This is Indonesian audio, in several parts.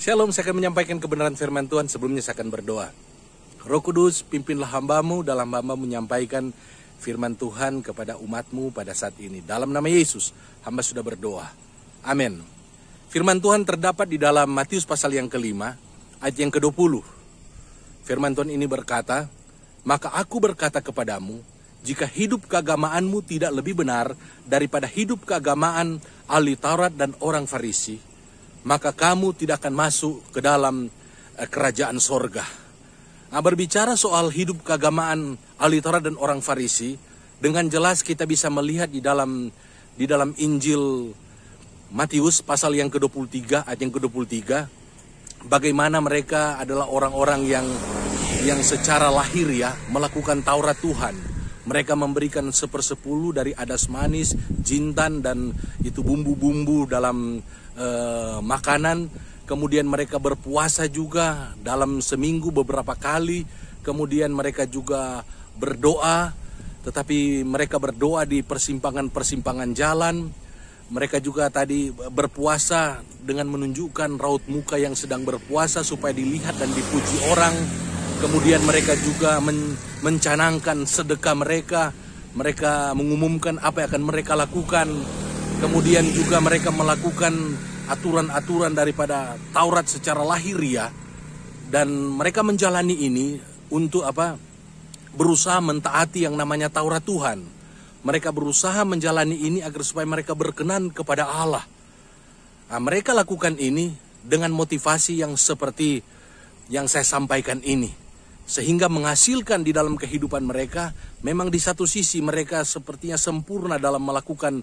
Shalom, saya akan menyampaikan kebenaran firman Tuhan. Sebelumnya saya akan berdoa. Roh Kudus, pimpinlah hamba-Mu dalam hamba menyampaikan firman Tuhan kepada umat-Mu pada saat ini. Dalam nama Yesus, hamba sudah berdoa. Amin. Firman Tuhan terdapat di dalam Matius pasal yang kelima, ayat yang ke-20. Firman Tuhan ini berkata, "Maka aku berkata kepadamu, jika hidup keagamaanmu tidak lebih benar daripada hidup keagamaan ahli Taurat dan orang Farisi, maka kamu tidak akan masuk ke dalam kerajaan sorga." Nah, berbicara soal hidup keagamaan ahli Taurat dan orang Farisi, dengan jelas kita bisa melihat di dalam Injil Matius pasal yang ke-23, ayat yang ke-23, bagaimana mereka adalah orang-orang yang secara lahiriah melakukan Taurat Tuhan. Mereka memberikan 1/10 dari adas manis, jintan, dan itu bumbu-bumbu dalam makanan. Kemudian mereka berpuasa juga dalam seminggu beberapa kali. Kemudian mereka juga berdoa, tetapi mereka berdoa di persimpangan-persimpangan jalan. Mereka juga tadi berpuasa dengan menunjukkan raut muka yang sedang berpuasa supaya dilihat dan dipuji orang. Kemudian mereka juga mencanangkan sedekah mereka. Mereka mengumumkan apa yang akan mereka lakukan. Kemudian juga mereka melakukan aturan-aturan daripada Taurat secara lahiriah. Dan mereka menjalani ini untuk apa? Berusaha mentaati yang namanya Taurat Tuhan. Mereka berusaha menjalani ini agar supaya mereka berkenan kepada Allah. Nah, mereka lakukan ini dengan motivasi yang seperti yang saya sampaikan ini. Sehingga menghasilkan di dalam kehidupan mereka, memang di satu sisi mereka sepertinya sempurna dalam melakukan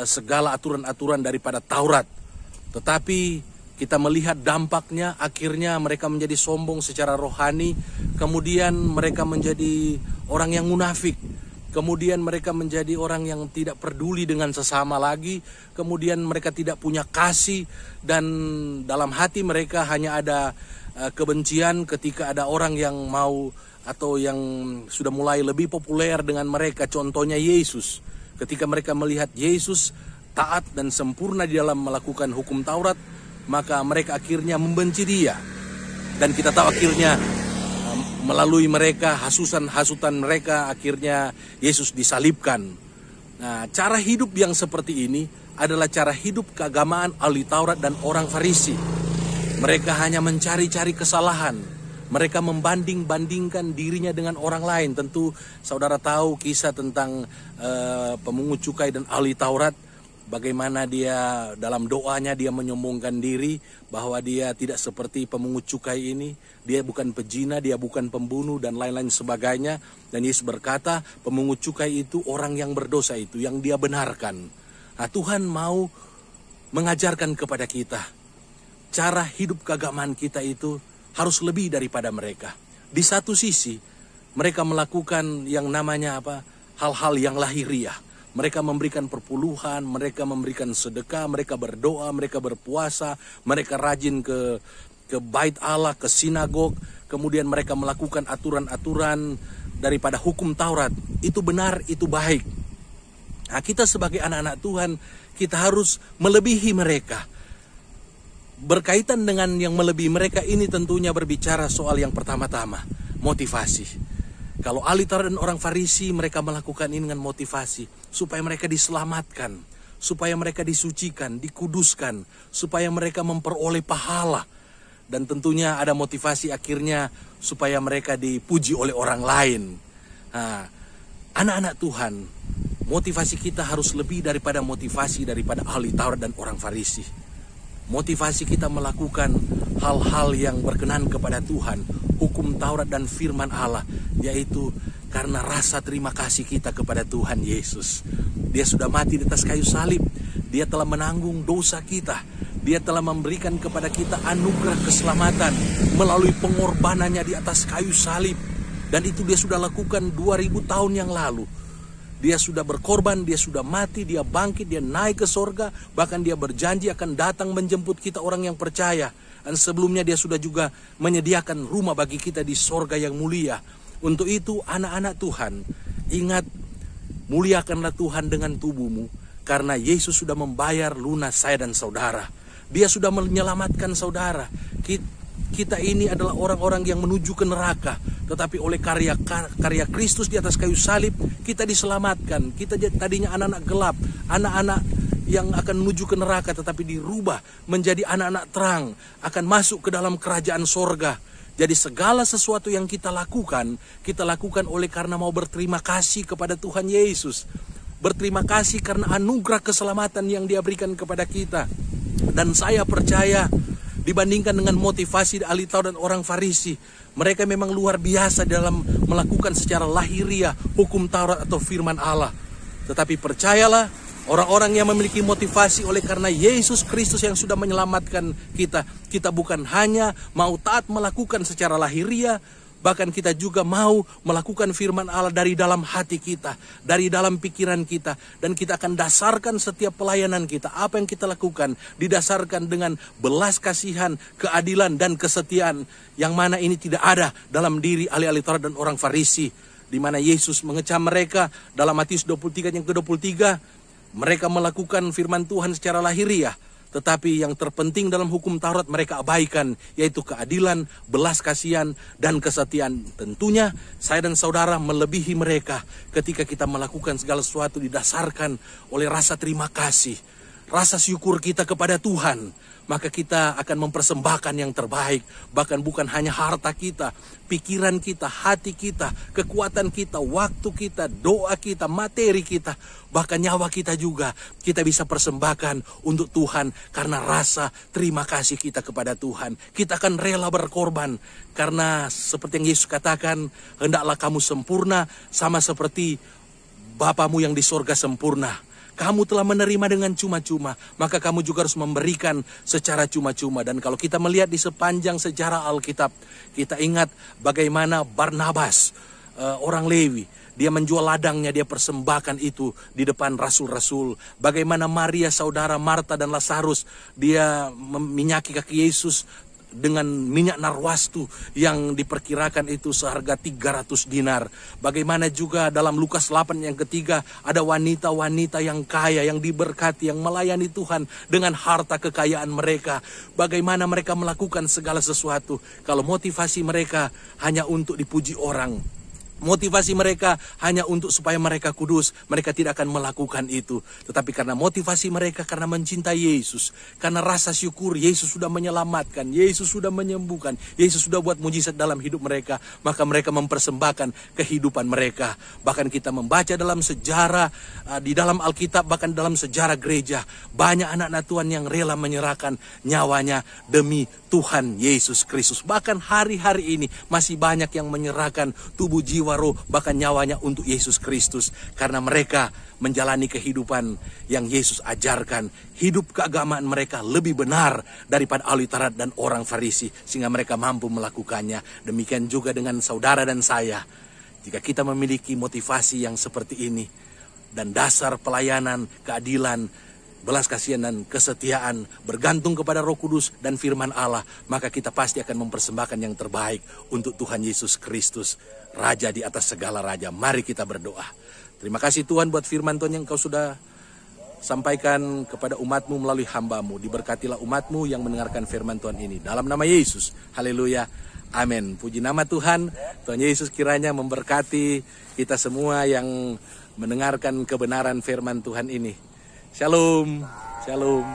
segala aturan-aturan daripada Taurat. Tetapi kita melihat dampaknya, akhirnya mereka menjadi sombong secara rohani. Kemudian mereka menjadi orang yang munafik. Kemudian mereka menjadi orang yang tidak peduli dengan sesama lagi. Kemudian mereka tidak punya kasih. Dan dalam hati mereka hanya ada kebencian ketika ada orang yang mau atau yang sudah mulai lebih populer dengan mereka. Contohnya Yesus. Ketika mereka melihat Yesus taat dan sempurna di dalam melakukan hukum Taurat, maka mereka akhirnya membenci dia. Dan kita tahu akhirnya melalui mereka, hasutan mereka, akhirnya Yesus disalibkan. Nah, cara hidup yang seperti ini adalah cara hidup keagamaan ahli Taurat dan orang Farisi. Mereka hanya mencari-cari kesalahan. Mereka membanding-bandingkan dirinya dengan orang lain. Tentu saudara tahu kisah tentang pemungut cukai dan ahli Taurat. Bagaimana dia dalam doanya dia menyombongkan diri bahwa dia tidak seperti pemungut cukai ini. Dia bukan pezina, dia bukan pembunuh dan lain-lain sebagainya. Dan Yesus berkata pemungut cukai itu orang yang berdosa itu, yang dia benarkan. Nah, Tuhan mau mengajarkan kepada kita. Cara hidup keagamaan kita itu harus lebih daripada mereka. Di satu sisi, mereka melakukan yang namanya apa? Hal-hal yang lahiriah. Mereka memberikan perpuluhan, mereka memberikan sedekah, mereka berdoa, mereka berpuasa, mereka rajin ke bait Allah, ke sinagog. Kemudian mereka melakukan aturan-aturan daripada hukum Taurat. Itu benar, itu baik. Nah, kita sebagai anak-anak Tuhan, kita harus melebihi mereka. Berkaitan dengan yang melebihi mereka ini tentunya berbicara soal yang pertama-tama, motivasi. Kalau ahli Taurat dan orang Farisi, mereka melakukan ini dengan motivasi supaya mereka diselamatkan, supaya mereka disucikan, dikuduskan, supaya mereka memperoleh pahala. Dan tentunya ada motivasi akhirnya supaya mereka dipuji oleh orang lain. Nah, anak-anak Tuhan, motivasi kita harus lebih daripada motivasi daripada ahli Taurat dan orang Farisi. Motivasi kita melakukan hal-hal yang berkenan kepada Tuhan, hukum Taurat dan firman Allah, yaitu karena rasa terima kasih kita kepada Tuhan Yesus. Dia sudah mati di atas kayu salib, dia telah menanggung dosa kita, dia telah memberikan kepada kita anugerah keselamatan melalui pengorbanannya di atas kayu salib. Dan itu dia sudah lakukan 2000 tahun yang lalu. Dia sudah berkorban, dia sudah mati, dia bangkit, dia naik ke sorga. Bahkan dia berjanji akan datang menjemput kita orang yang percaya. Dan sebelumnya dia sudah juga menyediakan rumah bagi kita di sorga yang mulia. Untuk itu anak-anak Tuhan, ingat, muliakanlah Tuhan dengan tubuhmu, Karena Yesus sudah membayar lunas saya dan saudara. Dia sudah menyelamatkan saudara. Kita ini adalah orang-orang yang menuju ke neraka. Tetapi oleh karya Kristus di atas kayu salib, kita diselamatkan. Kita tadinya anak-anak gelap, anak-anak yang akan menuju ke neraka, tetapi dirubah menjadi anak-anak terang, akan masuk ke dalam kerajaan sorga. Jadi segala sesuatu yang kita lakukan oleh karena mau berterima kasih kepada Tuhan Yesus. Berterima kasih karena anugerah keselamatan yang Dia berikan kepada kita. Dan saya percaya, dibandingkan dengan motivasi ahli Taurat dan orang Farisi, mereka memang luar biasa dalam melakukan secara lahiriah hukum Taurat atau firman Allah. Tetapi percayalah, orang-orang yang memiliki motivasi oleh karena Yesus Kristus yang sudah menyelamatkan kita bukan hanya mau taat melakukan secara lahiriah, bahkan kita juga mau melakukan firman Allah dari dalam hati kita, dari dalam pikiran kita. Dan kita akan dasarkan setiap pelayanan kita, apa yang kita lakukan, didasarkan dengan belas kasihan, keadilan, dan kesetiaan. Yang mana ini tidak ada dalam diri ahli-ahli Taurat dan orang Farisi. Di mana Yesus mengecam mereka dalam Matius 23 yang ke-23. Mereka melakukan firman Tuhan secara lahiriah. Tetapi yang terpenting dalam hukum Taurat mereka abaikan, yaitu keadilan, belas kasihan, dan kesetiaan. Tentunya saya dan saudara melebihi mereka ketika kita melakukan segala sesuatu didasarkan oleh rasa terima kasih, rasa syukur kita kepada Tuhan. Maka kita akan mempersembahkan yang terbaik. Bahkan bukan hanya harta kita, pikiran kita, hati kita, kekuatan kita, waktu kita, doa kita, materi kita, bahkan nyawa kita juga kita bisa persembahkan untuk Tuhan. Karena rasa terima kasih kita kepada Tuhan, kita akan rela berkorban. Karena seperti yang Yesus katakan, hendaklah kamu sempurna sama seperti Bapamu yang di sorga sempurna. Kamu telah menerima dengan cuma-cuma, maka kamu juga harus memberikan secara cuma-cuma. Dan kalau kita melihat di sepanjang sejarah Alkitab, kita ingat bagaimana Barnabas, orang Lewi, dia menjual ladangnya, dia persembahkan itu di depan rasul-rasul. Bagaimana Maria, saudara Marta dan Lazarus, dia meminyaki kaki Yesus dengan minyak narwastu yang diperkirakan itu seharga 300 dinar. Bagaimana juga dalam Lukas 8 yang ketiga, ada wanita-wanita yang kaya, yang diberkati, yang melayani Tuhan dengan harta kekayaan mereka. Bagaimana mereka melakukan segala sesuatu. Kalau motivasi mereka hanya untuk dipuji orang, motivasi mereka hanya untuk supaya mereka kudus, mereka tidak akan melakukan itu. Tetapi karena motivasi mereka, karena mencintai Yesus, karena rasa syukur Yesus sudah menyelamatkan, Yesus sudah menyembuhkan, Yesus sudah buat mujizat dalam hidup mereka, maka mereka mempersembahkan kehidupan mereka. Bahkan kita membaca dalam sejarah, di dalam Alkitab, bahkan dalam sejarah gereja, banyak anak-anak Tuhan yang rela menyerahkan nyawanya demi Tuhan Yesus Kristus. Bahkan hari-hari ini masih banyak yang menyerahkan tubuh, jiwa, roh, bahkan nyawanya untuk Yesus Kristus. Karena mereka menjalani kehidupan yang Yesus ajarkan. Hidup keagamaan mereka lebih benar daripada ahli Taurat dan orang Farisi, sehingga mereka mampu melakukannya. Demikian juga dengan saudara dan saya. Jika kita memiliki motivasi yang seperti ini, dan dasar pelayanan, keadilan, belas kasihan dan kesetiaan bergantung kepada Roh Kudus dan firman Allah, maka kita pasti akan mempersembahkan yang terbaik untuk Tuhan Yesus Kristus, Raja di atas segala raja. Mari kita berdoa. Terima kasih Tuhan buat firman Tuhan yang Kau sudah sampaikan kepada umat-Mu melalui hamba-Mu. Diberkatilah umat-Mu yang mendengarkan firman Tuhan ini. Dalam nama Yesus, haleluya, amin. Puji nama Tuhan. Tuhan Yesus kiranya memberkati kita semua yang mendengarkan kebenaran firman Tuhan ini. Shalom, shalom.